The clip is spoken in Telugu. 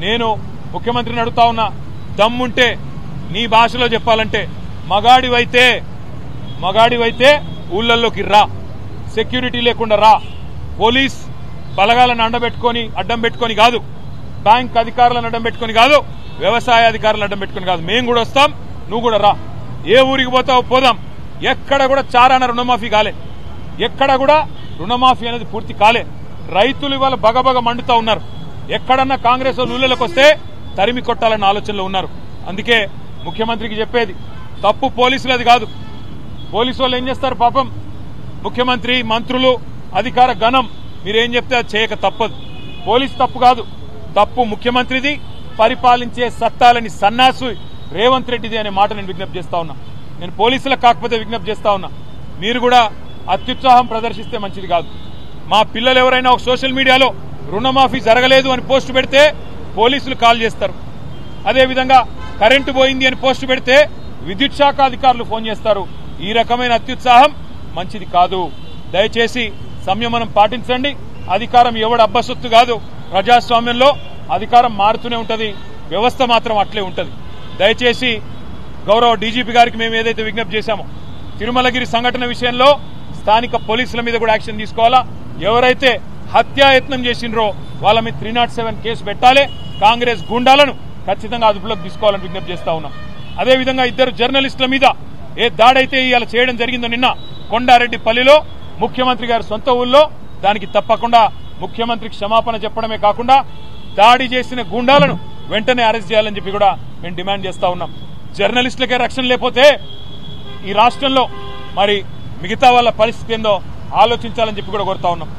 నేను ముఖ్యమంత్రిని అడుగుతా ఉన్నా, దమ్ముంటే నీ భాషలో చెప్పాలంటే మగాడివైతే ఊళ్ళల్లోకి రా, సెక్యూరిటీ లేకుండా రా, పోలీస్ బలగాలను అడ్డం పెట్టుకొని కాదు, బ్యాంక్ అధికారులను అడ్డం పెట్టుకొని కాదు, వ్యవసాయ అధికారులను అడ్డం పెట్టుకొని కాదు, మేము కూడా వస్తాం, నువ్వు కూడా రా. ఏ ఊరికి పోతావో పోదాం. ఎక్కడ కూడా చారాన రుణమాఫీ కాలే, ఎక్కడ కూడా రుణమాఫీ అనేది పూర్తి కాలే. రైతులు ఇవాళ బగబగ మండుతా ఉన్నారు. ఎక్కడన్నా కాంగ్రెస్ ఊళ్ళలోకి వస్తే తరిమి కొట్టాలన్న ఆలోచనలో ఉన్నారు. అందుకే ముఖ్యమంత్రికి చెప్పేది, తప్పు పోలీసులది కాదు. పోలీసు వాళ్ళు ఏం చేస్తారు పాపం, ముఖ్యమంత్రి, మంత్రులు, అధికార గణం మీరేం చెప్తే అది చేయక తప్పదు. పోలీసు తప్పు కాదు, తప్పు ముఖ్యమంత్రిది, పరిపాలించే సత్తాలని సన్నాసు రేవంత్ రెడ్డిది అనే మాట నేను విజ్ఞప్తి చేస్తా ఉన్నా. నేను పోలీసులకు కాకపోతే విజ్ఞప్తి చేస్తా ఉన్నా, మీరు కూడా అత్యుత్సాహం ప్రదర్శిస్తే మంచిది కాదు. మా పిల్లలు ఎవరైనా ఒక సోషల్ మీడియాలో రుణమాఫీ జరగలేదు అని పోస్టు పెడితే పోలీసులు కాల్ చేస్తారు. అదేవిధంగా కరెంటు పోయింది అని పోస్టు పెడితే విద్యుత్ శాఖ అధికారులు ఫోన్ చేస్తారు. ఈ రకమైన అత్యుత్సాహం మంచిది కాదు. దయచేసి సంయమనం పాటించండి. అధికారం ఎవడు అబ్బసొత్తు కాదు. ప్రజాస్వామ్యంలో అధికారం మారుతూనే ఉంటది, వ్యవస్థ మాత్రం అట్లే ఉంటది. దయచేసి గౌరవ డీజీపీ గారికి మేము ఏదైతే విజ్ఞప్తి చేశామో, తిరుమలగిరి సంఘటన విషయంలో స్థానిక పోలీసుల మీద కూడా యాక్షన్ తీసుకోవాలా. ఎవరైతే హత్యాయత్నం చేసిండ్రో వాళ్ళ మీద 307 కేసు పెట్టాలి. కాంగ్రెస్ గూండాలను ఖచ్చితంగా అదుపులోకి తీసుకోవాలని విజ్ఞప్తి చేస్తా ఉన్నాం. అదేవిధంగా 2 జర్నలిస్టుల మీద ఏ దాడైతే ఇవాళ చేయడం జరిగిందో నిన్న కొండారెడ్డిపల్లిలో ముఖ్యమంత్రి గారి సొంత ఊళ్ళో, దానికి తప్పకుండా ముఖ్యమంత్రికి క్షమాపణ చెప్పడమే కాకుండా దాడి చేసిన గూండాలను వెంటనే అరెస్ట్ చేయాలని చెప్పి కూడా మేము డిమాండ్ చేస్తా ఉన్నాం. జర్నలిస్టులకే రక్షణ లేకపోతే ఈ రాష్ట్రంలో మరి మిగతా వాళ్ళ పరిస్థితి ఏందో ఆలోచించాలని చెప్పి కూడా కోరుతా ఉన్నాం.